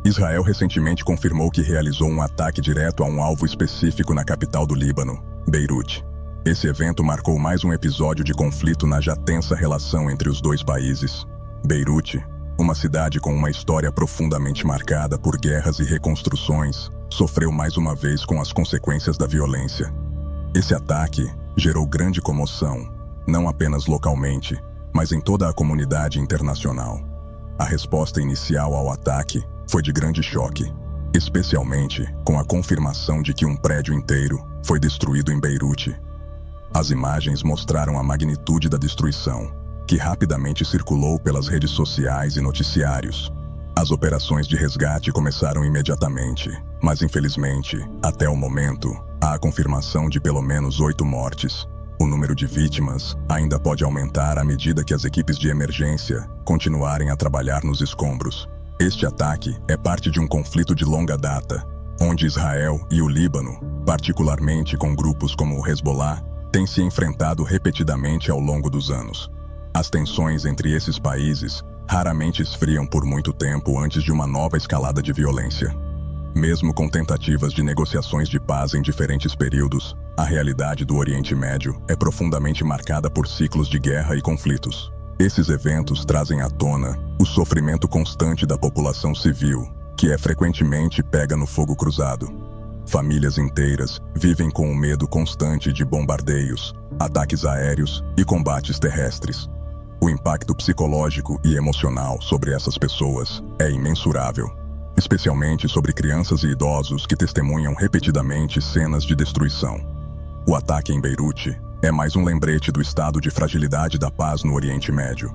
Israel recentemente confirmou que realizou um ataque direto a um alvo específico na capital do Líbano, Beirute. Esse evento marcou mais um episódio de conflito na já tensa relação entre os dois países. Beirute, uma cidade com uma história profundamente marcada por guerras e reconstruções, sofreu mais uma vez com as consequências da violência. Esse ataque gerou grande comoção, não apenas localmente, mas em toda a comunidade internacional. A resposta inicial ao ataque foi de grande choque, especialmente com a confirmação de que um prédio inteiro foi destruído em Beirute. As imagens mostraram a magnitude da destruição, que rapidamente circulou pelas redes sociais e noticiários. As operações de resgate começaram imediatamente, mas infelizmente, até o momento, há a confirmação de pelo menos 8 mortes. O número de vítimas ainda pode aumentar à medida que as equipes de emergência continuarem a trabalhar nos escombros. Este ataque é parte de um conflito de longa data, onde Israel e o Líbano, particularmente com grupos como o Hezbollah, têm se enfrentado repetidamente ao longo dos anos. As tensões entre esses países raramente esfriam por muito tempo antes de uma nova escalada de violência. Mesmo com tentativas de negociações de paz em diferentes períodos, a realidade do Oriente Médio é profundamente marcada por ciclos de guerra e conflitos. Esses eventos trazem à tona o sofrimento constante da população civil, que é frequentemente pega no fogo cruzado. Famílias inteiras vivem com o medo constante de bombardeios, ataques aéreos e combates terrestres. O impacto psicológico e emocional sobre essas pessoas é imensurável, especialmente sobre crianças e idosos que testemunham repetidamente cenas de destruição. O ataque em Beirute é mais um lembrete do estado de fragilidade da paz no Oriente Médio.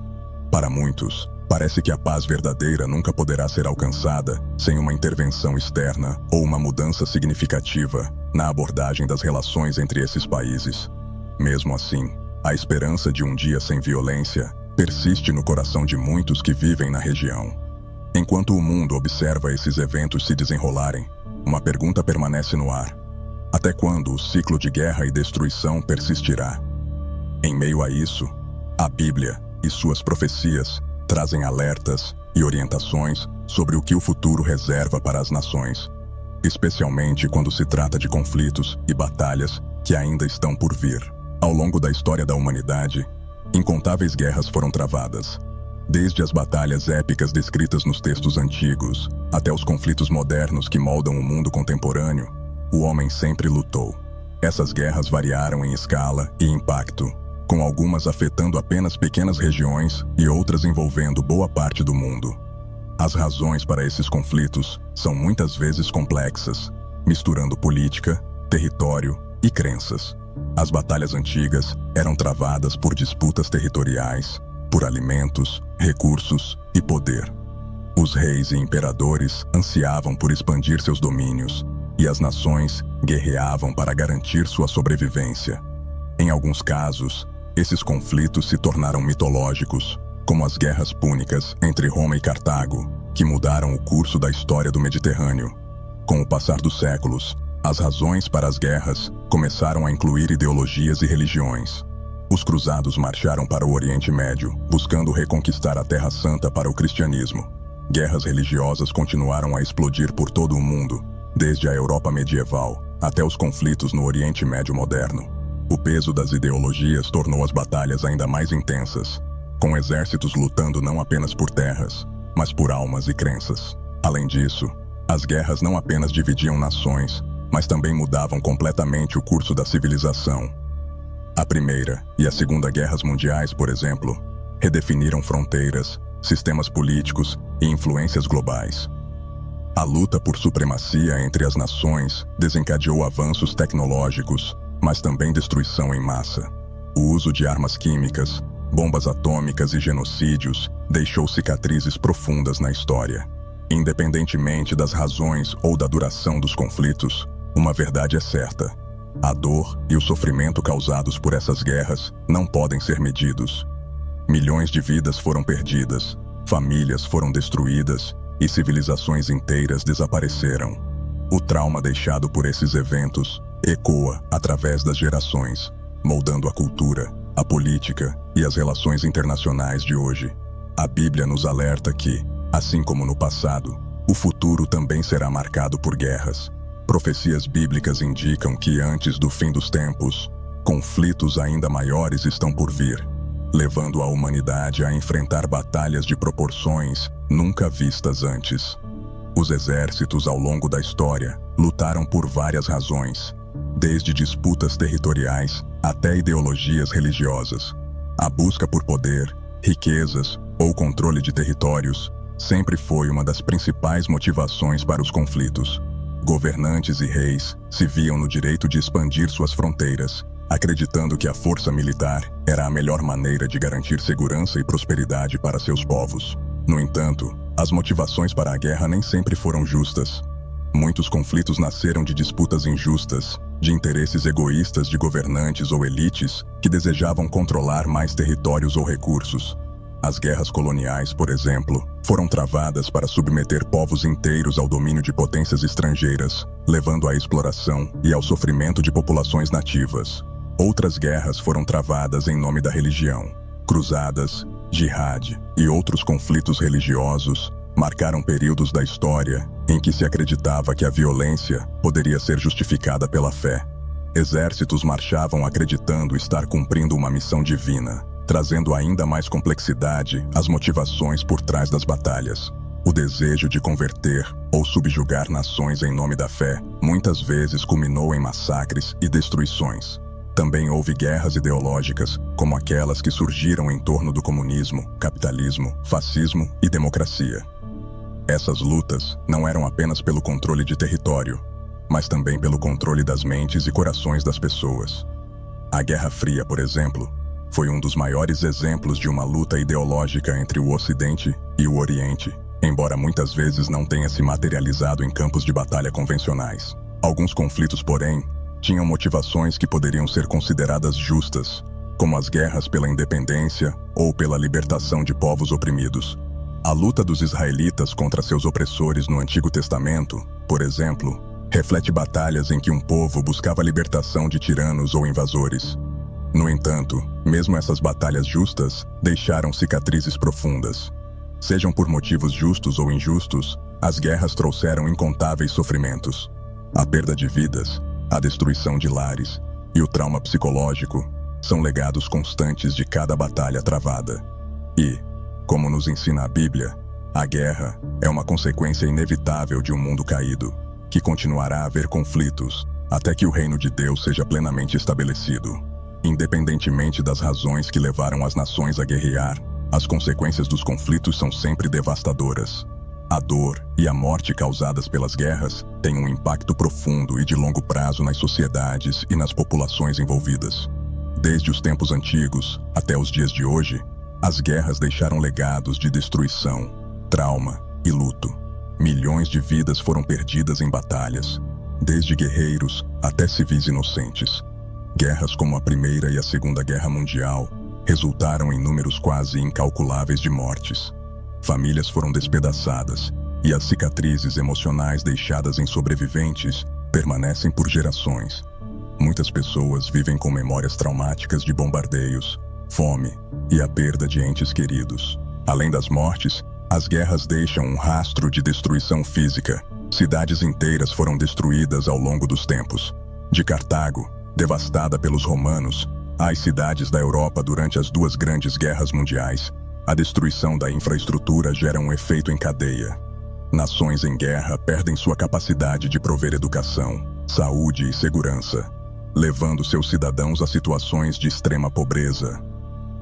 Para muitos, parece que a paz verdadeira nunca poderá ser alcançada sem uma intervenção externa ou uma mudança significativa na abordagem das relações entre esses países. Mesmo assim, a esperança de um dia sem violência persiste no coração de muitos que vivem na região. Enquanto o mundo observa esses eventos se desenrolarem, uma pergunta permanece no ar: até quando o ciclo de guerra e destruição persistirá? Em meio a isso, a Bíblia e suas profecias trazem alertas e orientações sobre o que o futuro reserva para as nações, especialmente quando se trata de conflitos e batalhas que ainda estão por vir. Ao longo da história da humanidade, incontáveis guerras foram travadas. Desde as batalhas épicas descritas nos textos antigos, até os conflitos modernos que moldam o mundo contemporâneo, o homem sempre lutou. Essas guerras variaram em escala e impacto, com algumas afetando apenas pequenas regiões e outras envolvendo boa parte do mundo. As razões para esses conflitos são muitas vezes complexas, misturando política, território e crenças. As batalhas antigas eram travadas por disputas territoriais, por alimentos, recursos e poder. Os reis e imperadores ansiavam por expandir seus domínios, e as nações guerreavam para garantir sua sobrevivência. Em alguns casos, esses conflitos se tornaram mitológicos, como as guerras púnicas entre Roma e Cartago, que mudaram o curso da história do Mediterrâneo. Com o passar dos séculos, as razões para as guerras começaram a incluir ideologias e religiões. Os cruzados marcharam para o Oriente Médio, buscando reconquistar a Terra Santa para o cristianismo. Guerras religiosas continuaram a explodir por todo o mundo, desde a Europa medieval até os conflitos no Oriente Médio moderno. O peso das ideologias tornou as batalhas ainda mais intensas, com exércitos lutando não apenas por terras, mas por almas e crenças. Além disso, as guerras não apenas dividiam nações, mas também mudavam completamente o curso da civilização. A Primeira e a Segunda Guerras Mundiais, por exemplo, redefiniram fronteiras, sistemas políticos e influências globais. A luta por supremacia entre as nações desencadeou avanços tecnológicos, mas também destruição em massa. O uso de armas químicas, bombas atômicas e genocídios deixou cicatrizes profundas na história. Independentemente das razões ou da duração dos conflitos, uma verdade é certa: a dor e o sofrimento causados por essas guerras não podem ser medidos. Milhões de vidas foram perdidas, famílias foram destruídas e civilizações inteiras desapareceram. O trauma deixado por esses eventos ecoa através das gerações, moldando a cultura, a política e as relações internacionais de hoje. A Bíblia nos alerta que, assim como no passado, O futuro também será marcado por guerras. Profecias bíblicas indicam que antes do fim dos tempos, conflitos ainda maiores estão por vir, levando a humanidade a enfrentar batalhas de proporções nunca vistas antes. Os exércitos ao longo da história lutaram por várias razões, desde disputas territoriais até ideologias religiosas. A busca por poder, riquezas ou controle de territórios sempre foi uma das principais motivações para os conflitos. Governantes e reis se viam no direito de expandir suas fronteiras, acreditando que a força militar era a melhor maneira de garantir segurança e prosperidade para seus povos. No entanto, as motivações para a guerra nem sempre foram justas. Muitos conflitos nasceram de disputas injustas, de interesses egoístas de governantes ou elites que desejavam controlar mais territórios ou recursos. As guerras coloniais, por exemplo, foram travadas para submeter povos inteiros ao domínio de potências estrangeiras, levando à exploração e ao sofrimento de populações nativas. Outras guerras foram travadas em nome da religião. Cruzadas, jihad e outros conflitos religiosos marcaram períodos da história em que se acreditava que a violência poderia ser justificada pela fé. Exércitos marchavam acreditando estar cumprindo uma missão divina, trazendo ainda mais complexidade às motivações por trás das batalhas. O desejo de converter ou subjugar nações em nome da fé muitas vezes culminou em massacres e destruições. Também houve guerras ideológicas, como aquelas que surgiram em torno do comunismo, capitalismo, fascismo e democracia. Essas lutas não eram apenas pelo controle de território, mas também pelo controle das mentes e corações das pessoas. A Guerra Fria, por exemplo, foi um dos maiores exemplos de uma luta ideológica entre o Ocidente e o Oriente, embora muitas vezes não tenha se materializado em campos de batalha convencionais. Alguns conflitos, porém, tinham motivações que poderiam ser consideradas justas, como as guerras pela independência ou pela libertação de povos oprimidos. A luta dos israelitas contra seus opressores no Antigo Testamento, por exemplo, reflete batalhas em que um povo buscava a libertação de tiranos ou invasores. No entanto, mesmo essas batalhas justas deixaram cicatrizes profundas. Sejam por motivos justos ou injustos, as guerras trouxeram incontáveis sofrimentos. A perda de vidas, a destruição de lares e o trauma psicológico são legados constantes de cada batalha travada. E, como nos ensina a Bíblia, a guerra é uma consequência inevitável de um mundo caído, que continuará a haver conflitos até que o reino de Deus seja plenamente estabelecido. Independentemente das razões que levaram as nações a guerrear, as consequências dos conflitos são sempre devastadoras. A dor e a morte causadas pelas guerras têm um impacto profundo e de longo prazo nas sociedades e nas populações envolvidas. Desde os tempos antigos até os dias de hoje, as guerras deixaram legados de destruição, trauma e luto. Milhões de vidas foram perdidas em batalhas, desde guerreiros até civis inocentes. Guerras como a Primeira e a Segunda Guerra Mundial resultaram em números quase incalculáveis de mortes. Famílias foram despedaçadas e as cicatrizes emocionais deixadas em sobreviventes permanecem por gerações. Muitas pessoas vivem com memórias traumáticas de bombardeios, fome e a perda de entes queridos. Além das mortes, as guerras deixam um rastro de destruição física. Cidades inteiras foram destruídas ao longo dos tempos. De Cartago, devastada pelos romanos, às cidades da Europa durante as duas grandes guerras mundiais, a destruição da infraestrutura gera um efeito em cadeia. Nações em guerra perdem sua capacidade de prover educação, saúde e segurança, levando seus cidadãos a situações de extrema pobreza.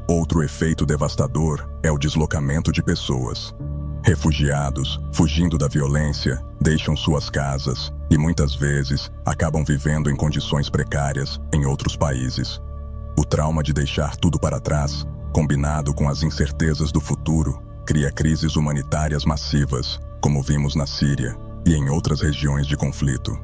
Outro efeito devastador é o deslocamento de pessoas. Refugiados, fugindo da violência, deixam suas casas e muitas vezes acabam vivendo em condições precárias em outros países. O trauma de deixar tudo para trás, combinado com as incertezas do futuro, cria crises humanitárias massivas, como vimos na Síria e em outras regiões de conflito.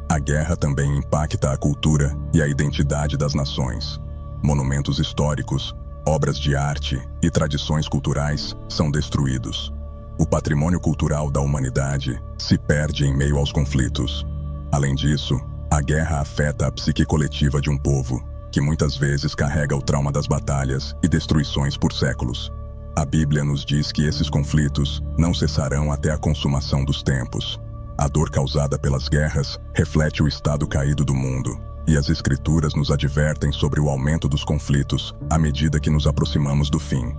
A guerra também impacta a cultura e a identidade das nações. Monumentos históricos, obras de arte e tradições culturais são destruídos. O patrimônio cultural da humanidade se perde em meio aos conflitos. Além disso, a guerra afeta a psique coletiva de um povo, que muitas vezes carrega o trauma das batalhas e destruições por séculos. A Bíblia nos diz que esses conflitos não cessarão até a consumação dos tempos. A dor causada pelas guerras reflete o estado caído do mundo, e as Escrituras nos advertem sobre o aumento dos conflitos à medida que nos aproximamos do fim.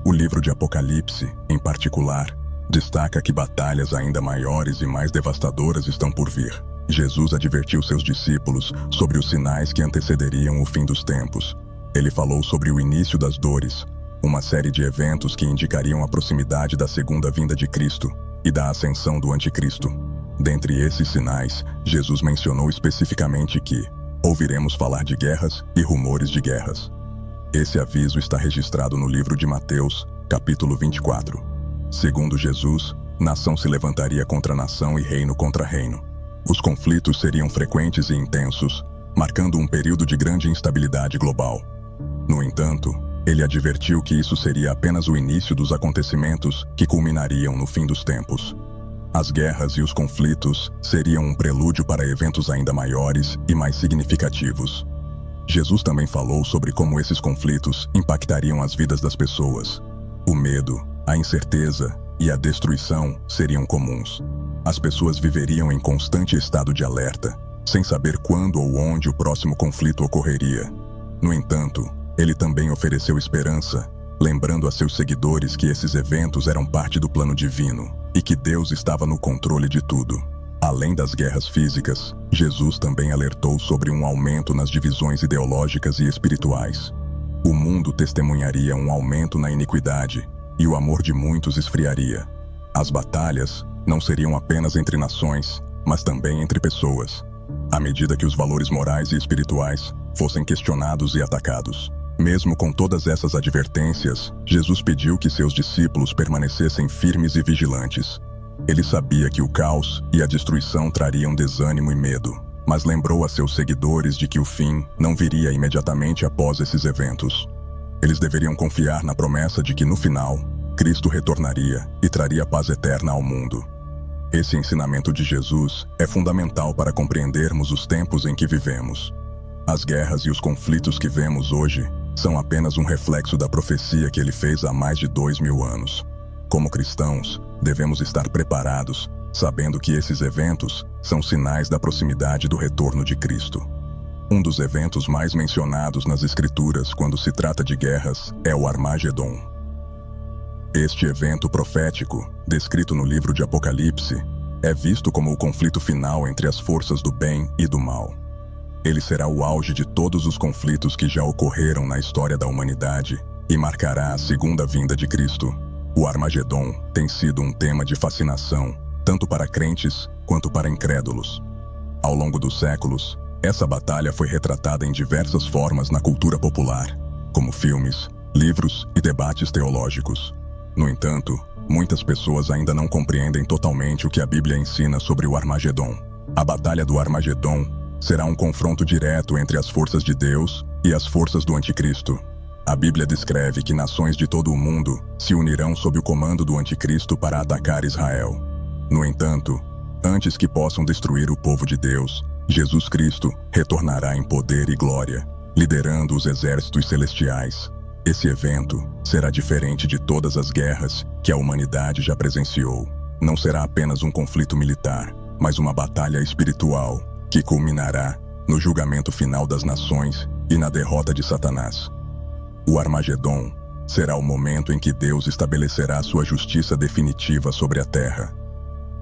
O livro de Apocalipse, em particular, destaca que batalhas ainda maiores e mais devastadoras estão por vir. Jesus advertiu seus discípulos sobre os sinais que antecederiam o fim dos tempos. Ele falou sobre o início das dores, uma série de eventos que indicariam a proximidade da segunda vinda de Cristo e da ascensão do Anticristo. Dentre esses sinais, Jesus mencionou especificamente que ouviremos falar de guerras e rumores de guerras. Esse aviso está registrado no livro de Mateus, capítulo 24. Segundo Jesus, nação se levantaria contra nação e reino contra reino. Os conflitos seriam frequentes e intensos, marcando um período de grande instabilidade global. No entanto, ele advertiu que isso seria apenas o início dos acontecimentos que culminariam no fim dos tempos. As guerras e os conflitos seriam um prelúdio para eventos ainda maiores e mais significativos. Jesus também falou sobre como esses conflitos impactariam as vidas das pessoas. O medo, a incerteza e a destruição seriam comuns. As pessoas viveriam em constante estado de alerta, sem saber quando ou onde o próximo conflito ocorreria. No entanto, ele também ofereceu esperança, lembrando a seus seguidores que esses eventos eram parte do plano divino e que Deus estava no controle de tudo. Além das guerras físicas, Jesus também alertou sobre um aumento nas divisões ideológicas e espirituais. O mundo testemunharia um aumento na iniquidade, e o amor de muitos esfriaria. As batalhas não seriam apenas entre nações, mas também entre pessoas, à medida que os valores morais e espirituais fossem questionados e atacados. Mesmo com todas essas advertências, Jesus pediu que seus discípulos permanecessem firmes e vigilantes. Ele sabia que o caos e a destruição trariam desânimo e medo, mas lembrou a seus seguidores de que o fim não viria imediatamente após esses eventos. Eles deveriam confiar na promessa de que, no final, Cristo retornaria e traria paz eterna ao mundo. Esse ensinamento de Jesus é fundamental para compreendermos os tempos em que vivemos. As guerras e os conflitos que vemos hoje são apenas um reflexo da profecia que ele fez há mais de 2000 anos. Como cristãos, devemos estar preparados, sabendo que esses eventos são sinais da proximidade do retorno de Cristo. Um dos eventos mais mencionados nas Escrituras quando se trata de guerras é o Armagedon. Este evento profético, descrito no livro de Apocalipse, é visto como o conflito final entre as forças do bem e do mal. Ele será o auge de todos os conflitos que já ocorreram na história da humanidade e marcará a segunda vinda de Cristo. O Armagedon tem sido um tema de fascinação, tanto para crentes quanto para incrédulos. Ao longo dos séculos, essa batalha foi retratada em diversas formas na cultura popular, como filmes, livros e debates teológicos. No entanto, muitas pessoas ainda não compreendem totalmente o que a Bíblia ensina sobre o Armagedon. A Batalha do Armagedon será um confronto direto entre as forças de Deus e as forças do Anticristo. A Bíblia descreve que nações de todo o mundo se unirão sob o comando do Anticristo para atacar Israel. No entanto, antes que possam destruir o povo de Deus, Jesus Cristo retornará em poder e glória, liderando os exércitos celestiais. Esse evento será diferente de todas as guerras que a humanidade já presenciou. Não será apenas um conflito militar, mas uma batalha espiritual que culminará no julgamento final das nações e na derrota de Satanás. O Armagedon será o momento em que Deus estabelecerá sua justiça definitiva sobre a terra.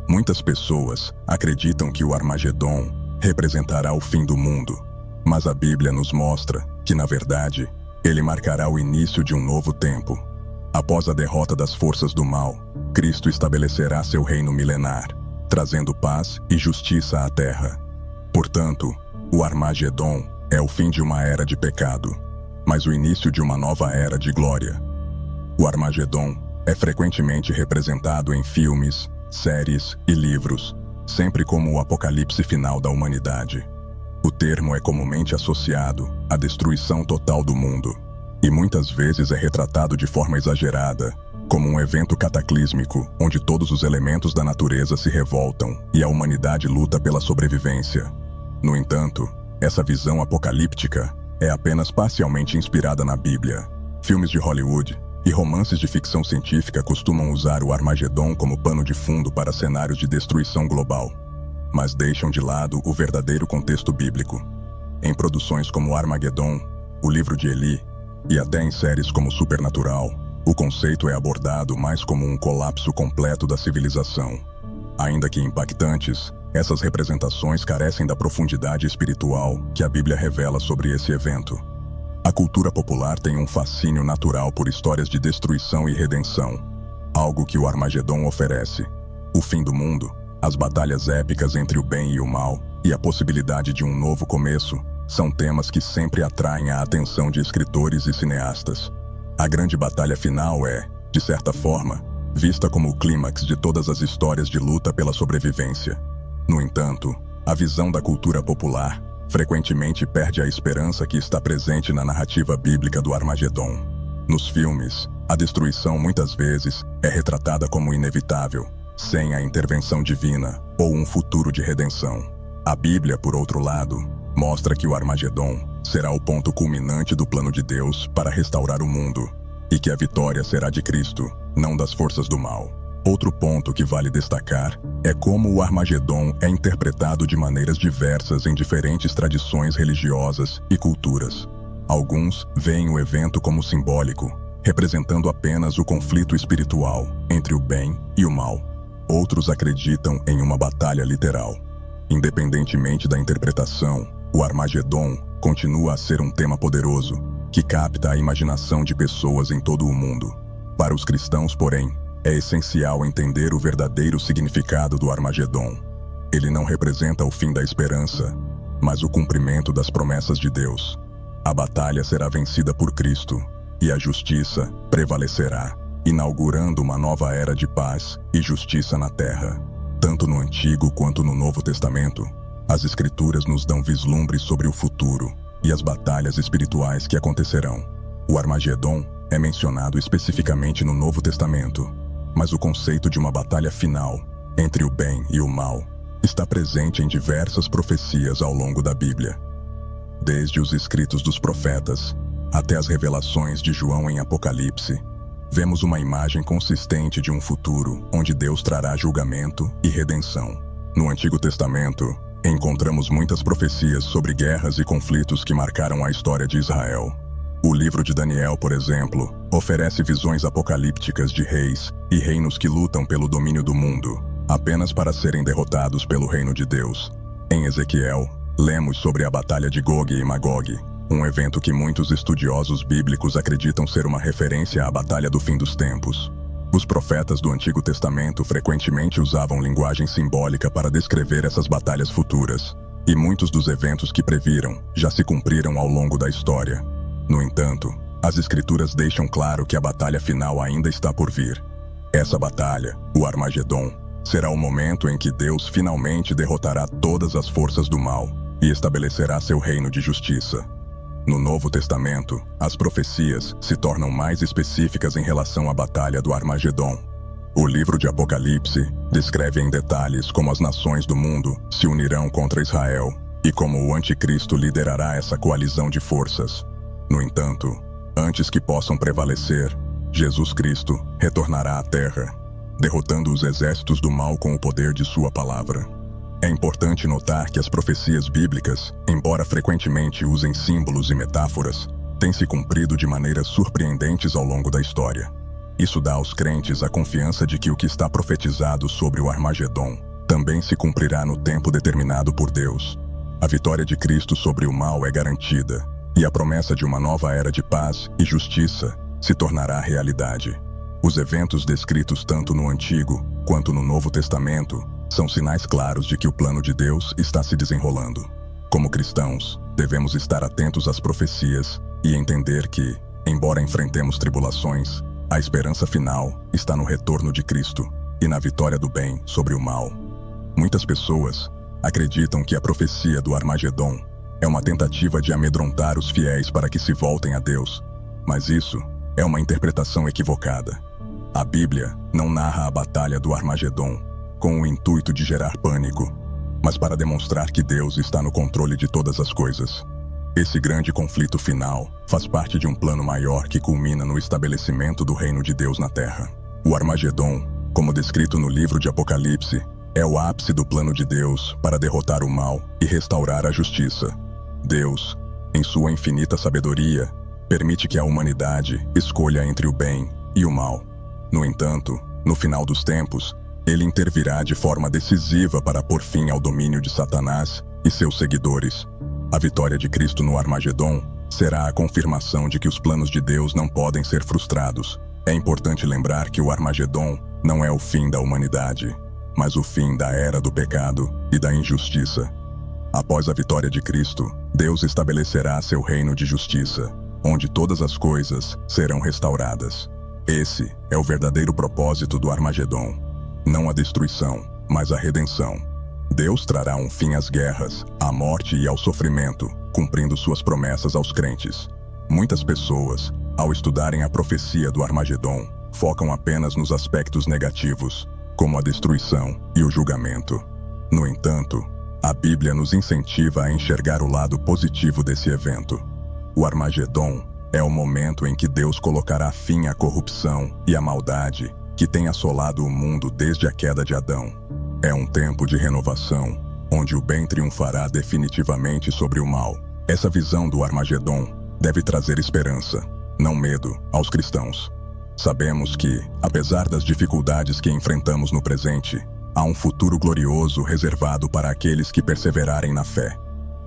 Muitas pessoas acreditam que o Armagedon representará o fim do mundo, mas a Bíblia nos mostra que, na verdade, ele marcará o início de um novo tempo. Após a derrota das forças do mal, Cristo estabelecerá seu reino milenar, trazendo paz e justiça à terra. Portanto, o Armagedon é o fim de uma era de pecado, mas o início de uma nova era de glória. O Armagedon é frequentemente representado em filmes, séries e livros, sempre como o apocalipse final da humanidade. O termo é comumente associado à destruição total do mundo, e muitas vezes é retratado de forma exagerada, como um evento cataclísmico onde todos os elementos da natureza se revoltam e a humanidade luta pela sobrevivência. No entanto, essa visão apocalíptica é apenas parcialmente inspirada na Bíblia. Filmes de Hollywood, e romances de ficção científica costumam usar o Armagedon como pano de fundo para cenários de destruição global, mas deixam de lado o verdadeiro contexto bíblico. Em produções como Armageddon, O Livro de Eli, e até em séries como Supernatural, o conceito é abordado mais como um colapso completo da civilização. Ainda que impactantes, essas representações carecem da profundidade espiritual que a Bíblia revela sobre esse evento. A cultura popular tem um fascínio natural por histórias de destruição e redenção, algo que o Armagedon oferece. O fim do mundo, as batalhas épicas entre o bem e o mal, e a possibilidade de um novo começo, são temas que sempre atraem a atenção de escritores e cineastas. A grande batalha final é, de certa forma, vista como o clímax de todas as histórias de luta pela sobrevivência. No entanto, a visão da cultura popular frequentemente perde a esperança que está presente na narrativa bíblica do Armagedon. Nos filmes, a destruição muitas vezes é retratada como inevitável, sem a intervenção divina ou um futuro de redenção. A Bíblia, por outro lado, mostra que o Armagedon será o ponto culminante do plano de Deus para restaurar o mundo, e que a vitória será de Cristo, não das forças do mal. Outro ponto que vale destacar é como o Armagedon é interpretado de maneiras diversas em diferentes tradições religiosas e culturas. Alguns veem o evento como simbólico, representando apenas o conflito espiritual entre o bem e o mal. Outros acreditam em uma batalha literal. Independentemente da interpretação, o Armagedon continua a ser um tema poderoso, que capta a imaginação de pessoas em todo o mundo. Para os cristãos, porém, é essencial entender o verdadeiro significado do Armagedon. Ele não representa o fim da esperança, mas o cumprimento das promessas de Deus. A batalha será vencida por Cristo, e a justiça prevalecerá, inaugurando uma nova era de paz e justiça na terra. Tanto no Antigo quanto no Novo Testamento, as Escrituras nos dão vislumbres sobre o futuro e as batalhas espirituais que acontecerão. O Armagedon é mencionado especificamente no Novo Testamento, mas o conceito de uma batalha final, entre o bem e o mal, está presente em diversas profecias ao longo da Bíblia. Desde os escritos dos profetas até as revelações de João em Apocalipse, vemos uma imagem consistente de um futuro onde Deus trará julgamento e redenção. No Antigo Testamento, encontramos muitas profecias sobre guerras e conflitos que marcaram a história de Israel. O livro de Daniel, por exemplo, oferece visões apocalípticas de reis e reinos que lutam pelo domínio do mundo, apenas para serem derrotados pelo reino de Deus. Em Ezequiel, lemos sobre a batalha de Gog e Magog, um evento que muitos estudiosos bíblicos acreditam ser uma referência à batalha do fim dos tempos. Os profetas do Antigo Testamento frequentemente usavam linguagem simbólica para descrever essas batalhas futuras, e muitos dos eventos que previram já se cumpriram ao longo da história. No entanto, as Escrituras deixam claro que a batalha final ainda está por vir. Essa batalha, o Armagedon, será o momento em que Deus finalmente derrotará todas as forças do mal e estabelecerá seu reino de justiça. No Novo Testamento, as profecias se tornam mais específicas em relação à batalha do Armagedon. O livro de Apocalipse descreve em detalhes como as nações do mundo se unirão contra Israel e como o Anticristo liderará essa coalizão de forças. No entanto, antes que possam prevalecer, Jesus Cristo retornará à Terra, derrotando os exércitos do mal com o poder de sua palavra. É importante notar que as profecias bíblicas, embora frequentemente usem símbolos e metáforas, têm se cumprido de maneiras surpreendentes ao longo da história. Isso dá aos crentes a confiança de que o que está profetizado sobre o Armagedon também se cumprirá no tempo determinado por Deus. A vitória de Cristo sobre o mal é garantida, e a promessa de uma nova era de paz e justiça se tornará realidade. Os eventos descritos tanto no Antigo quanto no Novo Testamento são sinais claros de que o plano de Deus está se desenrolando. Como cristãos, devemos estar atentos às profecias e entender que, embora enfrentemos tribulações, a esperança final está no retorno de Cristo e na vitória do bem sobre o mal. Muitas pessoas acreditam que a profecia do Armagedon é uma tentativa de amedrontar os fiéis para que se voltem a Deus, mas isso é uma interpretação equivocada. A Bíblia não narra a batalha do Armagedon com o intuito de gerar pânico, mas para demonstrar que Deus está no controle de todas as coisas. Esse grande conflito final faz parte de um plano maior que culmina no estabelecimento do reino de Deus na Terra. O Armagedon, como descrito no livro de Apocalipse, é o ápice do plano de Deus para derrotar o mal e restaurar a justiça. Deus, em sua infinita sabedoria, permite que a humanidade escolha entre o bem e o mal. No entanto, no final dos tempos, ele intervirá de forma decisiva para pôr fim ao domínio de Satanás e seus seguidores. A vitória de Cristo no Armagedon será a confirmação de que os planos de Deus não podem ser frustrados. É importante lembrar que o Armagedon não é o fim da humanidade, mas o fim da era do pecado e da injustiça. Após a vitória de Cristo, Deus estabelecerá seu reino de justiça, onde todas as coisas serão restauradas. Esse é o verdadeiro propósito do Armagedon. Não a destruição, mas a redenção. Deus trará um fim às guerras, à morte e ao sofrimento, cumprindo suas promessas aos crentes. Muitas pessoas, ao estudarem a profecia do Armagedon, focam apenas nos aspectos negativos, como a destruição e o julgamento. No entanto, a Bíblia nos incentiva a enxergar o lado positivo desse evento. O Armagedon é o momento em que Deus colocará fim à corrupção e à maldade que tem assolado o mundo desde a queda de Adão. É um tempo de renovação, onde o bem triunfará definitivamente sobre o mal. Essa visão do Armagedon deve trazer esperança, não medo, aos cristãos. Sabemos que, apesar das dificuldades que enfrentamos no presente, há um futuro glorioso reservado para aqueles que perseverarem na fé.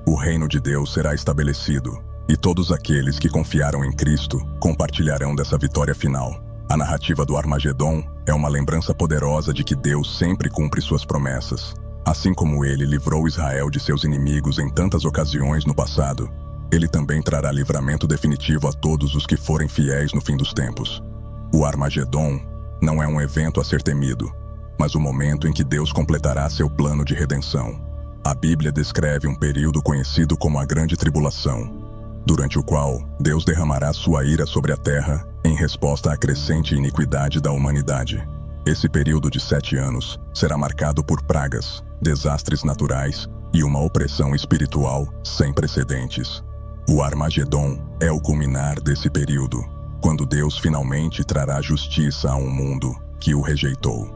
O reino de Deus será estabelecido, e todos aqueles que confiaram em Cristo compartilharão dessa vitória final. A narrativa do Armagedon é uma lembrança poderosa de que Deus sempre cumpre suas promessas. Assim como ele livrou Israel de seus inimigos em tantas ocasiões no passado, ele também trará livramento definitivo a todos os que forem fiéis no fim dos tempos. O Armagedon não é um evento a ser temido, mas o momento em que Deus completará seu plano de redenção. A Bíblia descreve um período conhecido como a Grande Tribulação, durante o qual Deus derramará sua ira sobre a terra em resposta à crescente iniquidade da humanidade. Esse período de 7 anos será marcado por pragas, desastres naturais e uma opressão espiritual sem precedentes. O Armagedon é o culminar desse período, quando Deus finalmente trará justiça a um mundo que o rejeitou.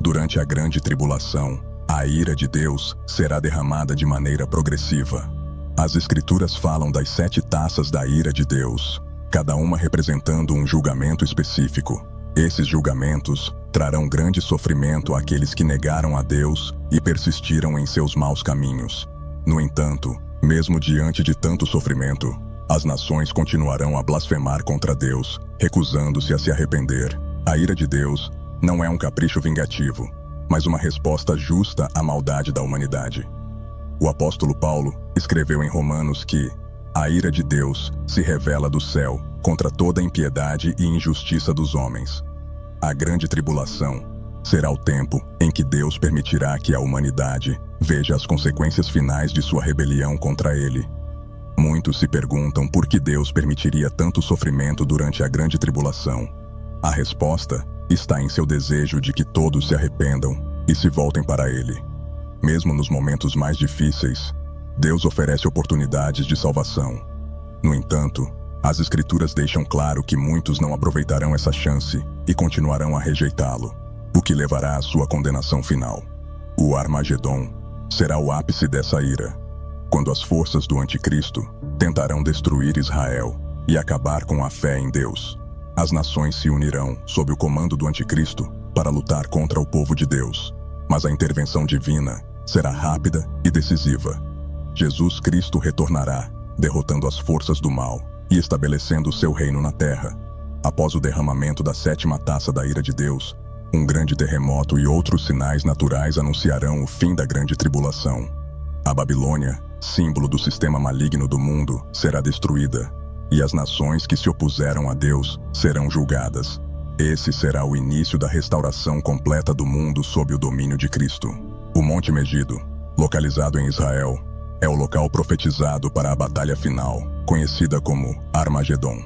Durante a Grande Tribulação, a ira de Deus será derramada de maneira progressiva. As Escrituras falam das 7 taças da ira de Deus, cada uma representando um julgamento específico. Esses julgamentos trarão grande sofrimento àqueles que negaram a Deus e persistiram em seus maus caminhos. No entanto, mesmo diante de tanto sofrimento, as nações continuarão a blasfemar contra Deus, recusando-se a se arrepender. A ira de Deus não é um capricho vingativo, mas uma resposta justa à maldade da humanidade. O apóstolo Paulo escreveu em Romanos que a ira de Deus se revela do céu contra toda a impiedade e injustiça dos homens. A Grande Tribulação será o tempo em que Deus permitirá que a humanidade veja as consequências finais de sua rebelião contra ele. Muitos se perguntam por que Deus permitiria tanto sofrimento durante a Grande Tribulação. A resposta está em seu desejo de que todos se arrependam e se voltem para ele. Mesmo nos momentos mais difíceis, Deus oferece oportunidades de salvação. No entanto, as Escrituras deixam claro que muitos não aproveitarão essa chance e continuarão a rejeitá-lo, o que levará à sua condenação final. O Armagedon será o ápice dessa ira, quando as forças do Anticristo tentarão destruir Israel e acabar com a fé em Deus. As nações se unirão sob o comando do Anticristo para lutar contra o povo de Deus, mas a intervenção divina será rápida e decisiva. Jesus Cristo retornará, derrotando as forças do mal e estabelecendo seu reino na terra. Após o derramamento da 7ª taça da ira de Deus, um grande terremoto e outros sinais naturais anunciarão o fim da Grande Tribulação. A Babilônia, símbolo do sistema maligno do mundo, será destruída, e as nações que se opuseram a Deus serão julgadas. Esse será o início da restauração completa do mundo sob o domínio de Cristo. O Monte Megido, localizado em Israel, é o local profetizado para a batalha final, conhecida como Armagedon.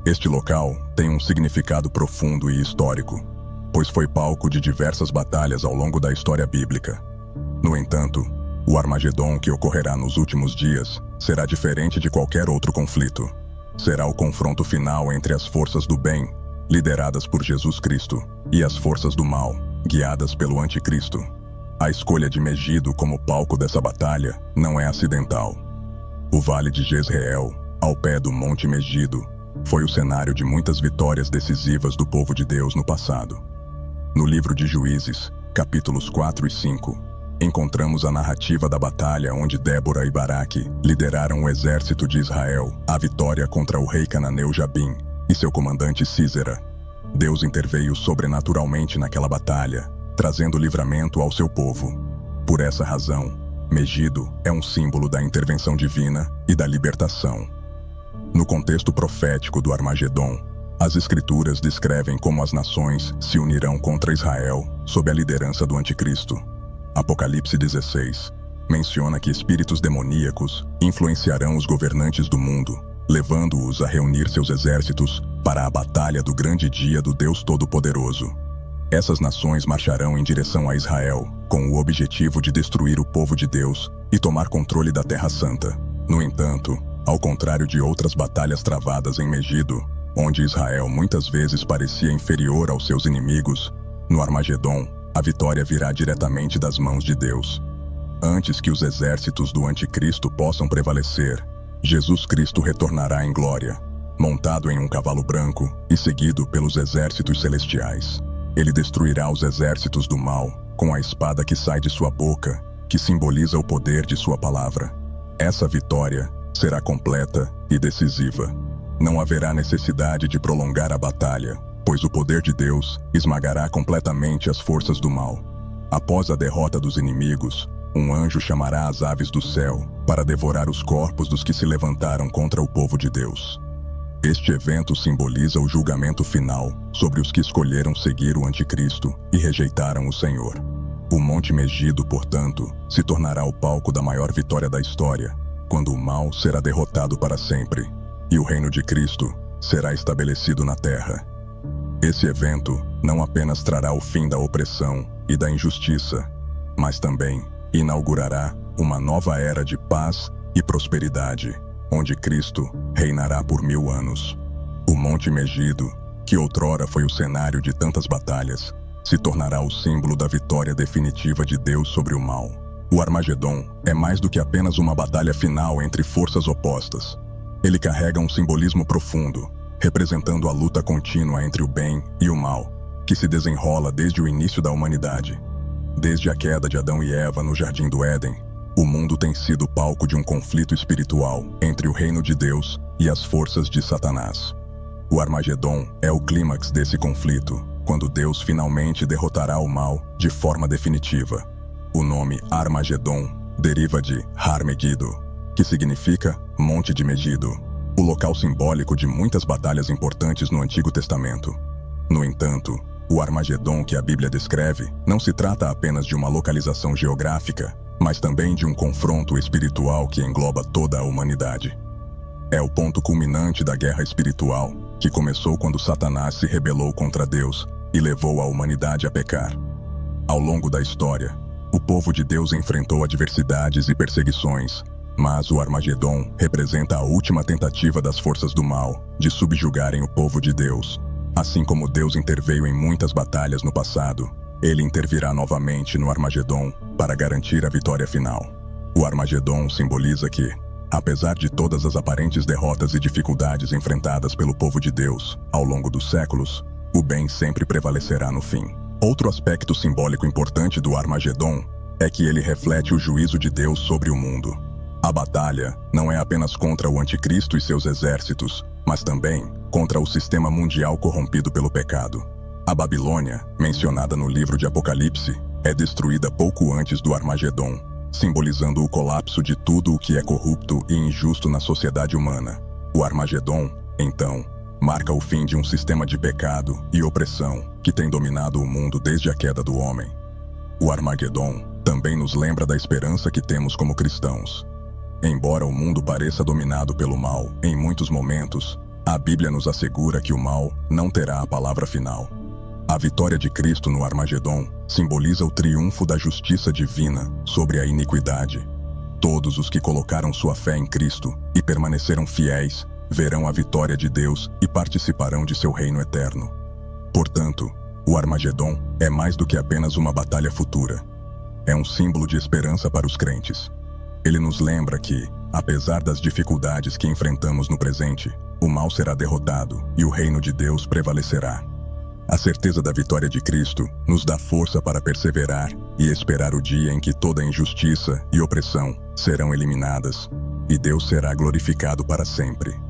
Este local tem um significado profundo e histórico, pois foi palco de diversas batalhas ao longo da história bíblica. No entanto, O Armagedon que ocorrerá nos últimos dias será diferente de qualquer outro conflito. Será o confronto final entre as forças do bem, lideradas por Jesus Cristo, e as forças do mal, guiadas pelo Anticristo. A escolha de Megido como palco dessa batalha não é acidental. O Vale de Jezreel, ao pé do Monte Megido, foi o cenário de muitas vitórias decisivas do povo de Deus no passado. No livro de Juízes, capítulos 4 e 5, encontramos a narrativa da batalha onde Débora e Baraque lideraram o exército de Israel à vitória contra o rei cananeu Jabim e seu comandante Sísera. Deus interveio sobrenaturalmente naquela batalha, trazendo livramento ao seu povo. Por essa razão, Megido é um símbolo da intervenção divina e da libertação. No contexto profético do Armagedon, as Escrituras descrevem como as nações se unirão contra Israel sob a liderança do Anticristo. Apocalipse 16 menciona que espíritos demoníacos influenciarão os governantes do mundo, levando-os a reunir seus exércitos para a batalha do grande dia do Deus Todo-Poderoso. Essas nações marcharão em direção a Israel, com o objetivo de destruir o povo de Deus e tomar controle da Terra Santa. No entanto, ao contrário de outras batalhas travadas em Megido, onde Israel muitas vezes parecia inferior aos seus inimigos, no Armagedon, a vitória virá diretamente das mãos de Deus. Antes que os exércitos do Anticristo possam prevalecer, Jesus Cristo retornará em glória, montado em um cavalo branco e seguido pelos exércitos celestiais. Ele destruirá os exércitos do mal com a espada que sai de sua boca, que simboliza o poder de sua palavra. Essa vitória será completa e decisiva. Não haverá necessidade de prolongar a batalha, pois o poder de Deus esmagará completamente as forças do mal. Após a derrota dos inimigos, um anjo chamará as aves do céu para devorar os corpos dos que se levantaram contra o povo de Deus. Este evento simboliza o julgamento final sobre os que escolheram seguir o Anticristo e rejeitaram o Senhor. O Monte Megido, portanto, se tornará o palco da maior vitória da história, quando o mal será derrotado para sempre, e o reino de Cristo será estabelecido na terra. Esse evento não apenas trará o fim da opressão e da injustiça, mas também inaugurará uma nova era de paz e prosperidade, onde Cristo reinará por 1000 anos. O Monte Megido, que outrora foi o cenário de tantas batalhas, se tornará o símbolo da vitória definitiva de Deus sobre o mal. O Armagedon é mais do que apenas uma batalha final entre forças opostas. Ele carrega um simbolismo profundo, representando a luta contínua entre o bem e o mal, que se desenrola desde o início da humanidade. Desde a queda de Adão e Eva no Jardim do Éden, o mundo tem sido palco de um conflito espiritual entre o reino de Deus e as forças de Satanás. O Armagedon é o clímax desse conflito, quando Deus finalmente derrotará o mal de forma definitiva. O nome Armagedon deriva de Har Megiddo, que significa Monte de Megido, o local simbólico de muitas batalhas importantes no Antigo Testamento. No entanto, o Armagedon que a Bíblia descreve não se trata apenas de uma localização geográfica, mas também de um confronto espiritual que engloba toda a humanidade. É o ponto culminante da guerra espiritual, que começou quando Satanás se rebelou contra Deus e levou a humanidade a pecar. Ao longo da história, o povo de Deus enfrentou adversidades e perseguições, mas o Armagedon representa a última tentativa das forças do mal de subjugarem o povo de Deus. Assim como Deus interveio em muitas batalhas no passado, ele intervirá novamente no Armagedon para garantir a vitória final. O Armagedon simboliza que, apesar de todas as aparentes derrotas e dificuldades enfrentadas pelo povo de Deus ao longo dos séculos, o bem sempre prevalecerá no fim. Outro aspecto simbólico importante do Armagedon é que ele reflete o juízo de Deus sobre o mundo. A batalha não é apenas contra o Anticristo e seus exércitos, mas também contra o sistema mundial corrompido pelo pecado. A Babilônia, mencionada no livro de Apocalipse, é destruída pouco antes do Armagedon, simbolizando o colapso de tudo o que é corrupto e injusto na sociedade humana. O Armagedon, então, marca o fim de um sistema de pecado e opressão que tem dominado o mundo desde a queda do homem. O Armagedon também nos lembra da esperança que temos como cristãos. Embora o mundo pareça dominado pelo mal em muitos momentos, a Bíblia nos assegura que o mal não terá a palavra final. A vitória de Cristo no Armagedon simboliza o triunfo da justiça divina sobre a iniquidade. Todos os que colocaram sua fé em Cristo e permaneceram fiéis verão a vitória de Deus e participarão de seu reino eterno. Portanto, o Armagedon é mais do que apenas uma batalha futura. É um símbolo de esperança para os crentes. Ele nos lembra que, apesar das dificuldades que enfrentamos no presente, o mal será derrotado e o reino de Deus prevalecerá. A certeza da vitória de Cristo nos dá força para perseverar e esperar o dia em que toda injustiça e opressão serão eliminadas e Deus será glorificado para sempre.